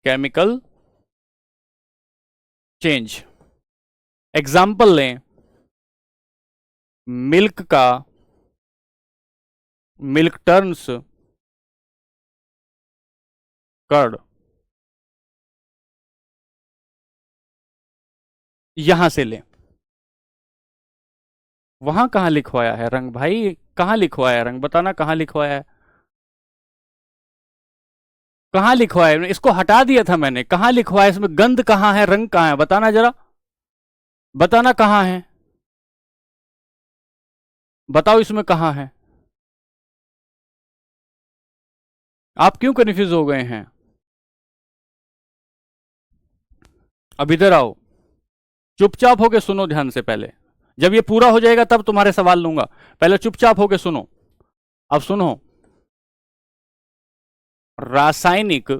chemical change. Example लें, milk का, milk turns curd, यहां से लें। वहां कहां लिखवाया है रंग भाई, कहां लिखवाया है रंग, बताना कहां लिखवाया है, कहां लिखवाया है, इसको हटा दिया था मैंने, कहां लिखवाया, इसमें गंध कहां है, रंग कहां है, बताना जरा, बताना कहां है, बताओ इसमें कहां है, आप क्यों कंफ्यूज हो गए हैं, अब इधर आओ, चुपचाप होके सुनो ध्यान से, पहले जब ये पूरा हो जाएगा तब तुम्हारे सवाल लूंगा, पहले चुपचाप होके सुनो। अब सुनो, रासायनिक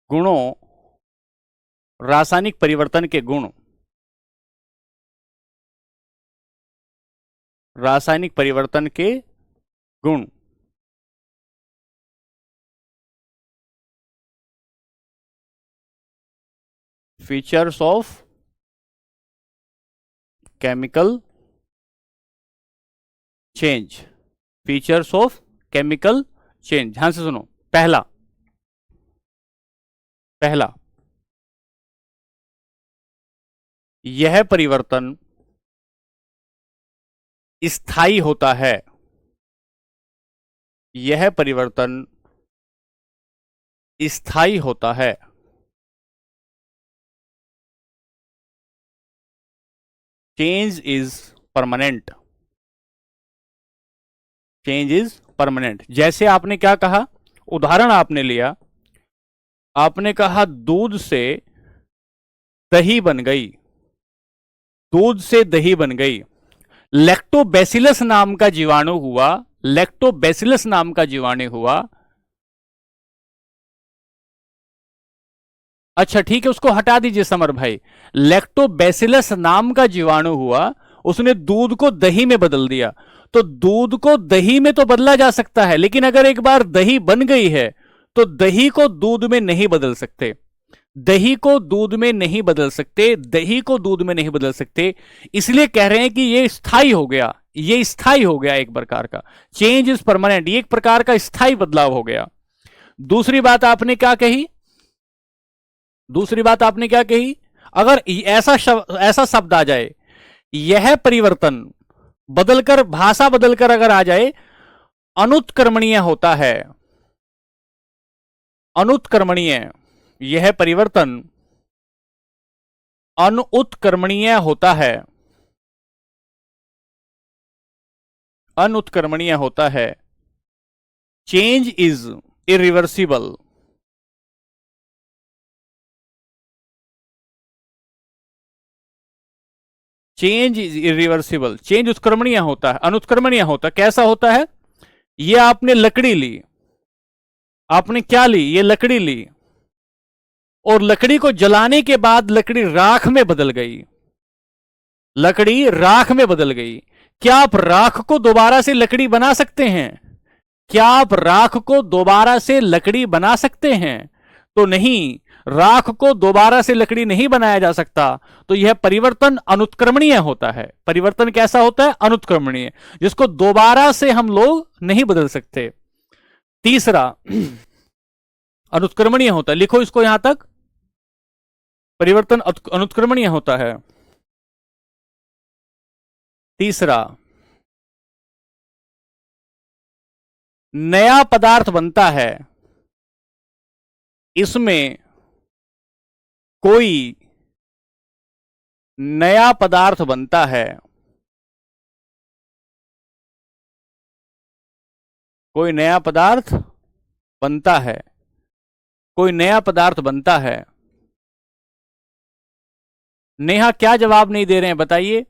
गुणों, रासायनिक परिवर्तन के गुण, रासायनिक परिवर्तन के गुण features of chemical change, features of chemical change. ध्यान से सुनो। पहला पहला यह परिवर्तन स्थायी होता है, यह परिवर्तन स्थायी होता है। Change is permanent, change is permanent. जैसे आपने क्या कहा, उदाहरण आपने लिया, आपने कहा दूध से दही बन गई, दूध से दही बन गई। लैक्टोबैसिलस नाम का जीवाणु हुआ, लैक्टोबैसिलस नाम का जीवाणु हुआ। अच्छा ठीक है, उसको हटा दीजिए समर भाई। लैक्टोबैसिलस नाम का जीवाणु हुआ, उसने दूध को दही में बदल दिया। तो दूध को दही में तो बदला जा सकता है, लेकिन अगर एक बार दही बन गई है तो दही को दूध में नहीं बदल सकते, दही को दूध में नहीं बदल सकते, दही को दूध में नहीं बदल सकते। इसलिए कह रहे हैं कि ये स्थायी हो गया, ये स्थायी हो गया एक प्रकार का। चेंज इज परमानेंट, ये एक प्रकार का स्थायी बदलाव हो गया। दूसरी बात आपने क्या कही, दूसरी बात आपने क्या कही, अगर ऐसा शब्द आ जाए, यह परिवर्तन बदलकर, भाषा बदलकर अगर आ जाए, अनुत्क्रमणीय होता है, अनुत्क्रमणीय, यह परिवर्तन अनुत्क्रमणीय होता है, अनुत्क्रमणीय होता है। Change is irreversible, change is irreversible. Change उत्क्रमणीय होता है, अनुत्क्रमणीय होता है। कैसा होता है, ये आपने लकड़ी ली, आपने क्या ली, ये लकड़ी ली, और लकड़ी को जलाने के बाद लकड़ी राख में बदल गई, लकड़ी राख में बदल गई। क्या आप राख को दोबारा से लकड़ी बना सकते हैं, क्या आप राख को दोबारा से लकड़ी बना सकते हैं? तो नहीं, राख को दोबारा से लकड़ी नहीं बनाया जा सकता। तो यह परिवर्तन अनुत्क्रमणीय होता है। परिवर्तन कैसा होता है, अनुत्क्रमणीय, जिसको दोबारा से हम लोग नहीं बदल सकते। तीसरा अनुत्क्रमणीय होता है, लिखो इसको यहां तक, परिवर्तन अनुत्क्रमणीय होता है। तीसरा, नया पदार्थ बनता है, इसमें कोई नया पदार्थ बनता है, कोई नया पदार्थ बनता है, कोई नया पदार्थ बनता है। नेहा क्या जवाब नहीं दे रहे हैं बताइए,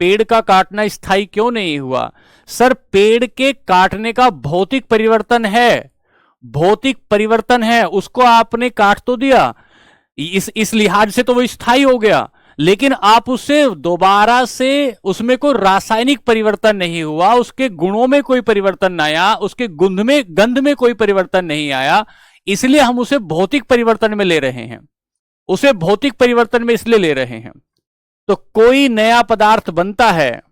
पेड़ का काटना स्थायी क्यों नहीं हुआ? सर पेड़ के काटने का भौतिक परिवर्तन है, भौतिक परिवर्तन है, उसको आपने काट तो दिया, इस लिहाज से तो वो स्थायी हो गया, लेकिन आप उससे दोबारा से, उसमें कोई रासायनिक परिवर्तन नहीं हुआ, उसके गुणों में कोई परिवर्तन नहीं आया, उसके गंध में कोई परिवर्तन नहीं आया, इसलिए हम उसे भौतिक परिवर्तन में ले रहे हैं, उसे भौतिक परिवर्तन में इसलिए ले रहे हैं। तो कोई नया पदार्थ बनता है,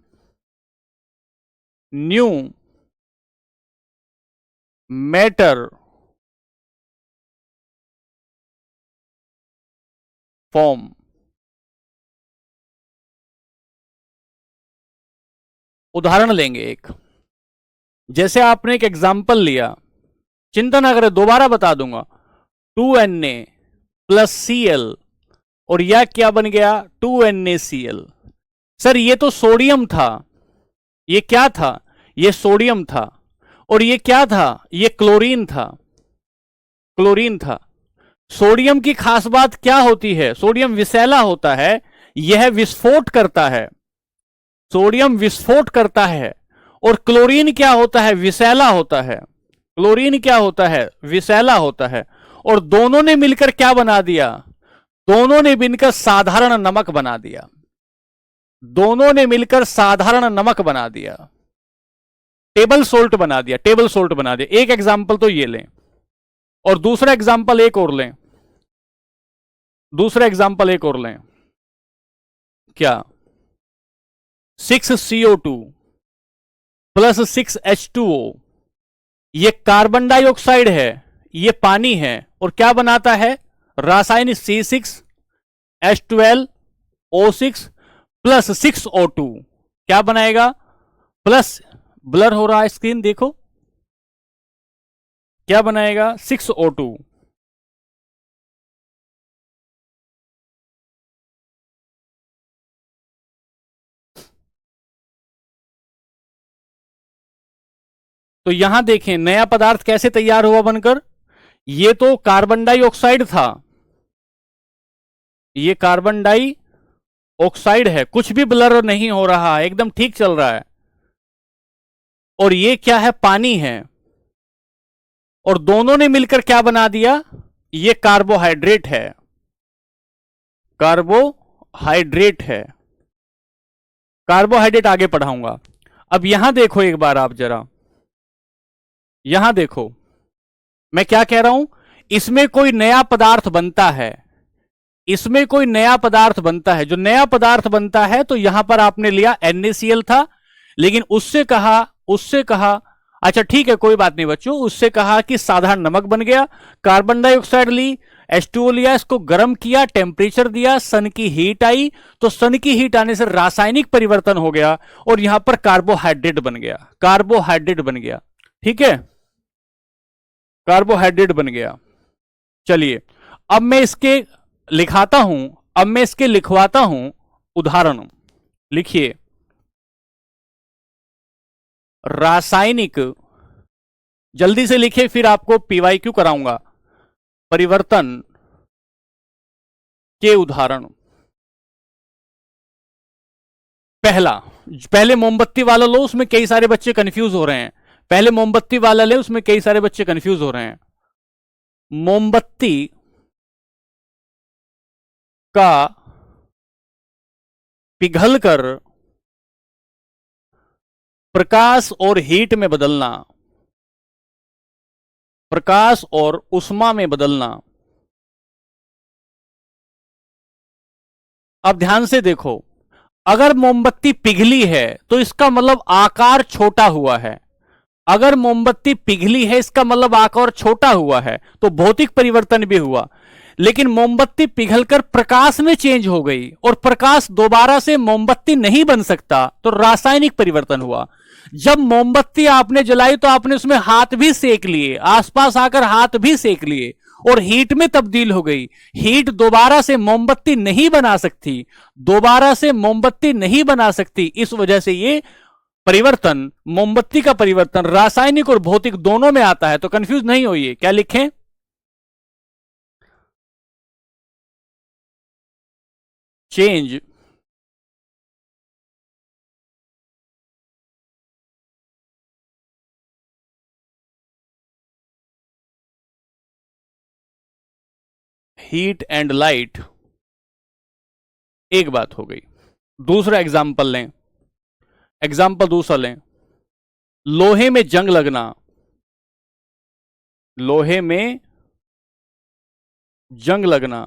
न्यू मैटर फॉर्म। उदाहरण लेंगे एक, जैसे आपने एक एग्जाम्पल लिया, चिंता ना करें दोबारा बता दूंगा, 2Na प्लस Cl, और यह क्या बन गया, 2NaCl। सर ये तो सोडियम था, ये क्या था, ये सोडियम था, और ये क्या था, ये क्लोरीन था, क्लोरीन था। सोडियम की खास बात क्या होती है, सोडियम विषैला होता है, यह विस्फोट करता है, सोडियम विस्फोट करता है, और क्लोरीन क्या होता है, विषैला होता है, क्लोरीन क्या होता है, विषैला होता है। और दोनों ने मिलकर क्या बना दिया, दोनों ने मिलकर साधारण नमक बना दिया, दोनों ने मिलकर साधारण नमक बना दिया, टेबल सोल्ट बना दिया, टेबल सोल्ट बना दिया। एक एग्जाम्पल तो ये लें, और दूसरा एग्जाम्पल एक और लें, दूसरा एग्जाम्पल एक और लें, क्या, 6CO2 प्लस 6H2O, ये कार्बन डाइऑक्साइड है, ये पानी है, और क्या बनाता है, रासायनिक C6H12O6 प्लस 6O2, क्या बनाएगा, प्लस, ब्लर हो रहा है स्क्रीन देखो, क्या बनाएगा, 6O2। तो यहां देखें नया पदार्थ कैसे तैयार हुआ बनकर, ये तो कार्बन डाइऑक्साइड था, ये कार्बन डाई ऑक्साइड है, कुछ भी ब्लर नहीं हो रहा है, एकदम ठीक चल रहा है, और ये क्या है, पानी है, और दोनों ने मिलकर क्या बना दिया, ये कार्बोहाइड्रेट है, कार्बोहाइड्रेट है, कार्बोहाइड्रेट आगे पढ़ाऊंगा। अब यहां देखो एक बार आप जरा, यहां देखो मैं क्या कह रहा हूं, इसमें कोई नया पदार्थ बनता है, इसमें कोई नया पदार्थ बनता है, जो नया पदार्थ बनता है, तो यहां पर आपने लिया NaCl था, लेकिन उससे कहा अच्छा ठीक है कोई बात नहीं बच्चों, उससे कहा कि साधारण नमक बन गया, कार्बन डाइऑक्साइड ली, H2O लिया, इसको गर्म किया, टेम्परेचर दिया, सन की हीट आई, तो सन की हीट आने से रासायनिक परिवर्तन हो गया, और यहां पर कार्बोहाइड्रेट बन गया, कार्बोहाइड्रेट बन गया, ठीक है, कार्बोहाइड्रेट बन गया। चलिए अब मैं इसके लिखाता हूं, अब मैं इसके लिखवाता हूं उदाहरण, लिखिए, रासायनिक, जल्दी से लिखिए फिर आपको PYQ कराऊंगा, परिवर्तन के उदाहरण। पहला, पहले मोमबत्ती वाला लो, उसमें कई सारे बच्चे कंफ्यूज हो रहे हैं, पहले मोमबत्ती वाला ले, उसमें कई सारे बच्चे कंफ्यूज हो रहे हैं। मोमबत्ती का पिघलकर प्रकाश और हीट में बदलना, प्रकाश और उष्मा में बदलना। अब ध्यान से देखो, अगर मोमबत्ती पिघली है तो इसका मतलब आकार छोटा हुआ है, अगर मोमबत्ती पिघली है इसका मतलब आकार छोटा हुआ है, तो भौतिक परिवर्तन भी हुआ। लेकिन मोमबत्ती पिघलकर प्रकाश में चेंज हो गई, और प्रकाश दोबारा से मोमबत्ती नहीं बन सकता, तो रासायनिक परिवर्तन हुआ। जब मोमबत्ती आपने जलाई तो आपने उसमें हाथ भी सेक लिए, आसपास आकर हाथ भी सेक लिए, और हीट में तब्दील हो गई। हीट दोबारा से मोमबत्ती नहीं बना सकती, दोबारा से मोमबत्ती नहीं बना सकती, इस वजह से ये परिवर्तन, मोमबत्ती का परिवर्तन रासायनिक और भौतिक दोनों में आता है। तो कंफ्यूज नहीं होइए, क्या लिखें, चेंज हीट एंड लाइट, एक बात हो गई। दूसरा एग्जाम्पल लें, एग्जाम्पल दूसरा लें, लोहे में जंग लगना, लोहे में जंग लगना,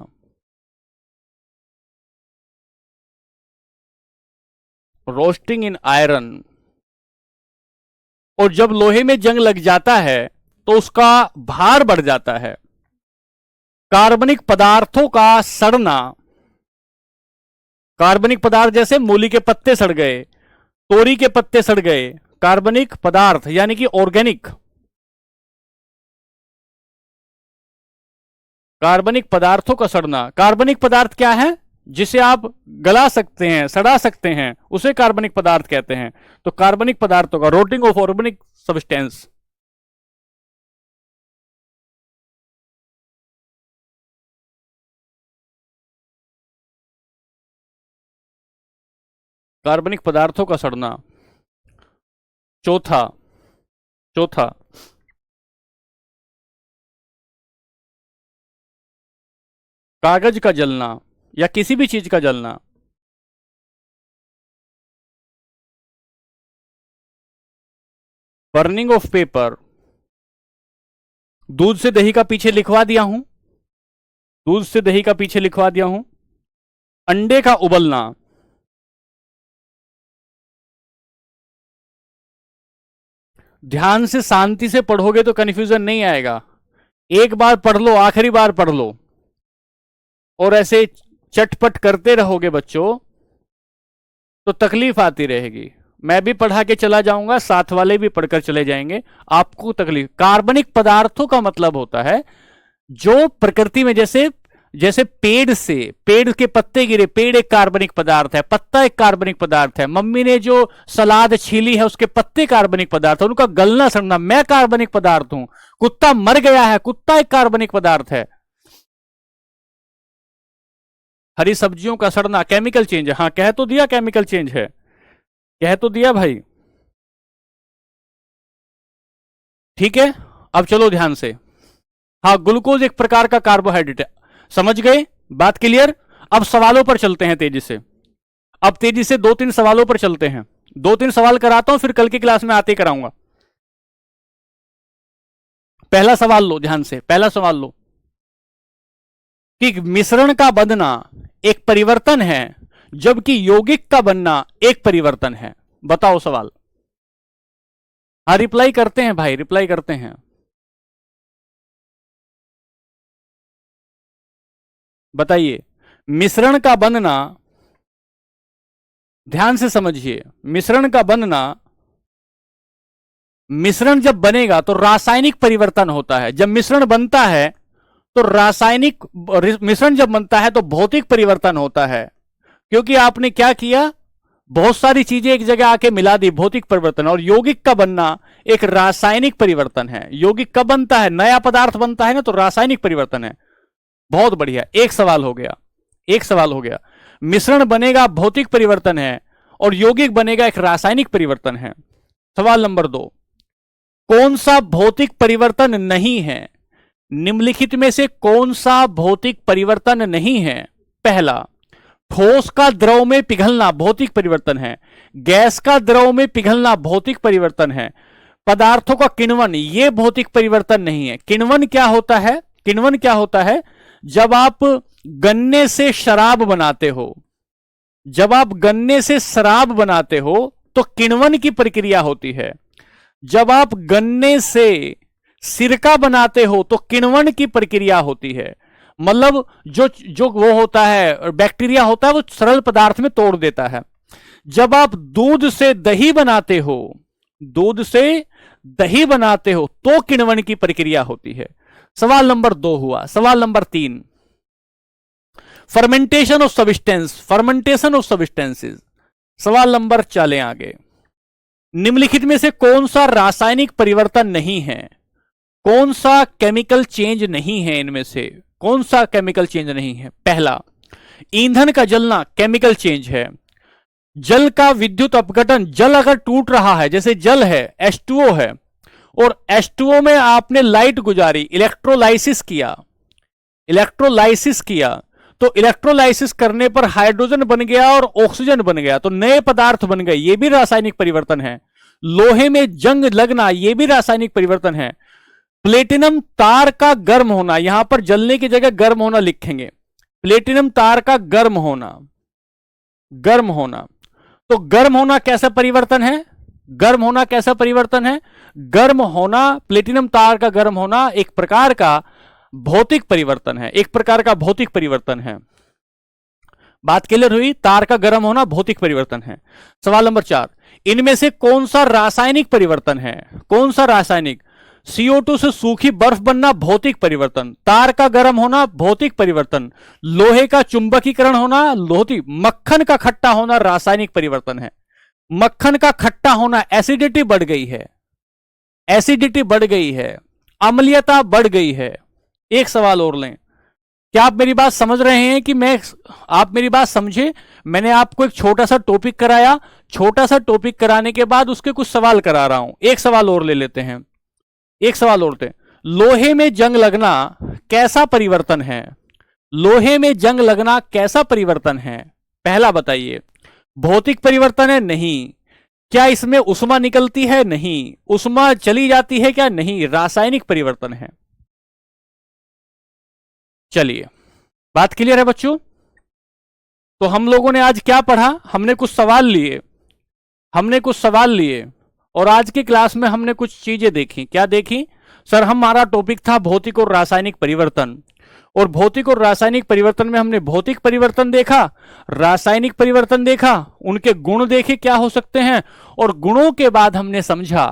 रोस्टिंग इन आयरन, और जब लोहे में जंग लग जाता है तो उसका भार बढ़ जाता है। कार्बनिक पदार्थों का सड़ना, कार्बनिक पदार्थ जैसे मूली के पत्ते सड़ गए, तोरी के पत्ते सड़ गए, कार्बनिक पदार्थ यानी कि ऑर्गेनिक, कार्बनिक पदार्थों का सड़ना। कार्बनिक पदार्थ क्या है, जिसे आप गला सकते हैं, सड़ा सकते हैं, उसे कार्बनिक पदार्थ कहते हैं। तो कार्बनिक पदार्थों का रोटिंग ऑफ ऑर्गेनिक सब्सटेंस, कार्बनिक पदार्थों का सड़ना। चौथा, चौथा, कागज का जलना या किसी भी चीज का जलना, बर्निंग ऑफ पेपर। दूध से दही का पीछे लिखवा दिया हूं, दूध से दही का पीछे लिखवा दिया हूं। अंडे का उबलना, ध्यान से शांति से पढ़ोगे तो कंफ्यूजन नहीं आएगा। एक बार पढ़ लो, आखिरी बार पढ़ लो, और ऐसे चटपट करते रहोगे बच्चों तो तकलीफ आती रहेगी। मैं भी पढ़ा के चला जाऊंगा, साथ वाले भी पढ़कर चले जाएंगे, आपको तकलीफ। कार्बनिक पदार्थों का मतलब होता है जो प्रकृति में, जैसे जैसे पेड़ से, पेड़ के पत्ते गिरे, पेड़ एक कार्बनिक पदार्थ है, पत्ता एक कार्बनिक पदार्थ है, मम्मी ने जो सलाद छीली है उसके पत्ते कार्बनिक पदार्थ है, उनका गलना सड़ना, मैं कार्बनिक पदार्थ हूं। कुत्ता मर गया है, कुत्ता एक कार्बनिक पदार्थ है। हरी सब्जियों का सड़ना केमिकल चेंज है। हाँ, कह तो दिया केमिकल चेंज है, कह तो दिया भाई। ठीक है, अब चलो ध्यान से। हाँ, ग्लूकोज एक प्रकार का कार्बोहाइड्रेट है, समझ गए, बात क्लियर। अब सवालों पर चलते हैं तेजी से। अब तेजी से 2-3 सवालों पर चलते हैं। 2-3 सवाल कराता हूं, फिर कल की क्लास में आते कराऊंगा। पहला सवाल लो ध्यान से, पहला सवाल लो कि मिश्रण का बनना एक परिवर्तन है जबकि यौगिक का बनना एक परिवर्तन है। बताओ सवाल। हाँ, रिप्लाई करते हैं भाई, रिप्लाई करते हैं। बताइए, मिश्रण का बनना, ध्यान से समझिए, मिश्रण का बनना, मिश्रण जब बनेगा तो रासायनिक परिवर्तन होता है। जब मिश्रण बनता है तो रासायनिक, मिश्रण जब बनता है तो भौतिक परिवर्तन होता है, क्योंकि आपने क्या किया, बहुत सारी चीजें एक जगह आके मिला दी, भौतिक परिवर्तन। और यौगिक का बनना एक रासायनिक परिवर्तन है। यौगिक कब बनता है, नया पदार्थ बनता है ना, तो रासायनिक परिवर्तन है। बहुत बढ़िया, एक सवाल हो गया, एक सवाल हो गया। मिश्रण बनेगा भौतिक परिवर्तन है और यौगिक बनेगा एक रासायनिक परिवर्तन है। सवाल नंबर 2, कौन सा भौतिक परिवर्तन नहीं है? निम्नलिखित में से कौन सा भौतिक परिवर्तन नहीं है? पहला, ठोस का द्रव में पिघलना भौतिक परिवर्तन है। गैस का द्रव में पिघलना भौतिक परिवर्तन है। पदार्थों का किण्वन, यह भौतिक परिवर्तन नहीं है। किण्वन क्या होता है? किण्वन क्या होता है? जब आप गन्ने से शराब बनाते हो, जब आप गन्ने से शराब बनाते हो तो किण्वन की प्रक्रिया होती है। जब आप गन्ने से सिरका बनाते हो तो किण्वन की प्रक्रिया होती है। मतलब जो जो वो होता है, बैक्टीरिया होता है, वो सरल पदार्थ में तोड़ देता है। जब आप दूध से दही बनाते हो, दूध से दही बनाते हो तो किण्वन की प्रक्रिया होती है। सवाल नंबर 2 हुआ। सवाल number 3, fermentation of substance, fermentation of substances. सवाल नंबर, चलें आगे। निम्नलिखित में से कौन सा रासायनिक परिवर्तन नहीं है? कौन सा केमिकल चेंज नहीं है? इनमें से कौन सा केमिकल चेंज नहीं है? पहला, ईंधन का जलना केमिकल चेंज है। जल का विद्युत अपघटन, जल अगर टूट रहा है, जैसे जल है H2O है और H2O में आपने लाइट गुजारी, इलेक्ट्रोलाइसिस किया, इलेक्ट्रोलाइसिस किया, तो इलेक्ट्रोलाइसिस करने पर हाइड्रोजन बन गया और ऑक्सीजन बन गया, तो नए पदार्थ बन गए, यह भी रासायनिक परिवर्तन है। लोहे में जंग लगना, यह भी रासायनिक परिवर्तन है। प्लेटिनम तार का गर्म होना, यहां पर जलने की जगह गर्म होना लिखेंगे, प्लेटिनम तार का गर्म होना, गर्म होना। तो गर्म होना कैसा परिवर्तन है? गर्म होना कैसा परिवर्तन है? गर्म होना, प्लेटिनम तार का गर्म होना एक प्रकार का भौतिक परिवर्तन है, एक प्रकार का भौतिक परिवर्तन है। बात क्लियर हुई? तार का गर्म होना भौतिक परिवर्तन है। सवाल नंबर 4, इनमें से कौन सा रासायनिक परिवर्तन है? कौन सा रासायनिक? CO2 से सूखी बर्फ बनना भौतिक परिवर्तन, तार का गर्म होना भौतिक परिवर्तन, लोहे का चुंबकीकरण होना भौतिक, मक्खन का खट्टा होना रासायनिक परिवर्तन है। मक्खन का खट्टा होना, एसिडिटी बढ़ गई है, एसिडिटी बढ़ गई है, अम्लीयता बढ़ गई है। एक सवाल और लें। क्या आप मेरी बात समझ रहे हैं कि आप मेरी बात समझे? मैंने आपको एक छोटा सा टॉपिक कराया, छोटा सा टॉपिक कराने के बाद उसके कुछ सवाल करा रहा हूं। एक सवाल और ले लेते हैं, एक सवाल और लेते। लोहे में जंग लगना कैसा परिवर्तन है? लोहे में जंग लगना कैसा परिवर्तन है? पहला बताइए, भौतिक परिवर्तन है? नहीं। क्या इसमें उष्मा निकलती है? नहीं। उष्मा चली जाती है क्या? नहीं। रासायनिक परिवर्तन है। चलिए बात क्लियर है बच्चों? तो हम लोगों ने आज क्या पढ़ा, हमने कुछ सवाल लिए, और आज की क्लास में हमने कुछ चीजें देखी। क्या देखी सर? हमारा टॉपिक था भौतिक और रासायनिक परिवर्तन, और भौतिक और रासायनिक परिवर्तन में हमने भौतिक परिवर्तन देखा, रासायनिक परिवर्तन देखा, उनके गुण देखे क्या हो सकते हैं, और गुणों के बाद हमने समझा,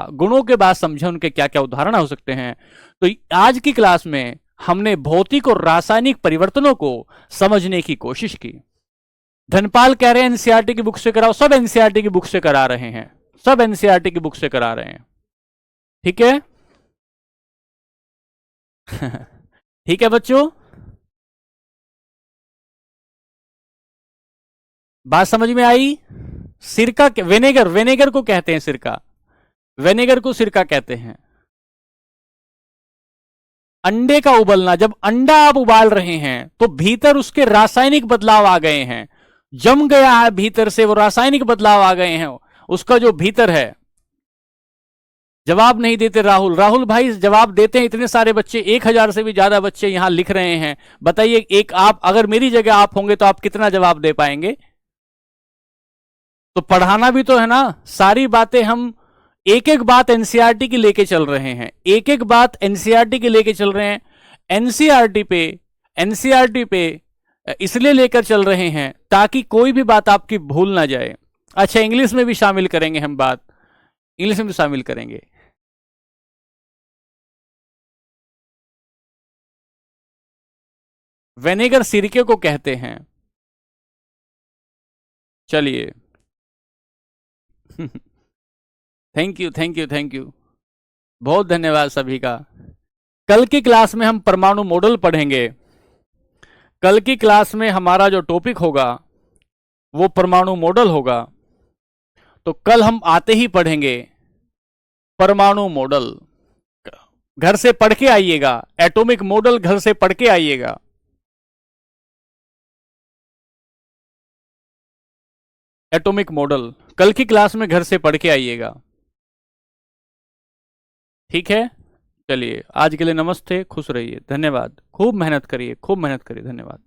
उनके क्या क्या उदाहरण हो सकते हैं। तो आज की क्लास में हमने भौतिक और रासायनिक परिवर्तनों को समझने की कोशिश की। धनपाल कह रहे हैं एनसीईआरटी की बुक से कराओ, सब एनसीईआरटी की बुक से करा रहे हैं, सब एनसीईआरटी की बुक से करा रहे हैं। ठीक है ठीक है बच्चों, बात समझ में आई? सिरका, विनेगर, विनेगर को कहते हैं सिरका, विनेगर को सिरका कहते हैं। अंडे का उबलना, जब अंडा आप उबाल रहे हैं तो भीतर उसके रासायनिक बदलाव आ गए हैं, जम गया है भीतर से, वो रासायनिक बदलाव आ गए हैं, उसका जो भीतर है। जवाब नहीं देते राहुल, राहुल भाई जवाब देते हैं, इतने सारे बच्चे, 1000 से भी ज्यादा बच्चे यहां लिख रहे हैं। बताइए, एक आप अगर मेरी जगह आप होंगे तो आप कितना जवाब दे पाएंगे? तो पढ़ाना भी तो है ना, सारी बातें हम एक एक बात एनसीईआरटी की लेके चल रहे हैं, एक एक बात एनसीईआरटी की लेके चल रहे हैं। एनसीईआरटी पे इसलिए लेकर चल रहे हैं ताकि कोई भी बात आपकी भूल ना जाए। अच्छा, इंग्लिश में भी शामिल करेंगे हम बात, इंग्लिश में भी शामिल करेंगे। विनेगर सिरके को कहते हैं। चलिए thank you, thank you, thank you, बहुत धन्यवाद सभी का। कल की क्लास में हम परमाणु मॉडल पढ़ेंगे। कल की क्लास में हमारा जो टॉपिक होगा वो परमाणु मॉडल होगा। तो कल हम आते ही पढ़ेंगे परमाणु मॉडल। घर से पढ़ के आइएगा, एटॉमिक मॉडल घर से पढ़ के आइएगा। एटॉमिक मॉडल कल की क्लास में घर से पढ़ के आइएगा, ठीक है? चलिए, आज के लिए नमस्ते, खुश रहिए, धन्यवाद, खूब मेहनत करिए, खूब मेहनत करिए, धन्यवाद।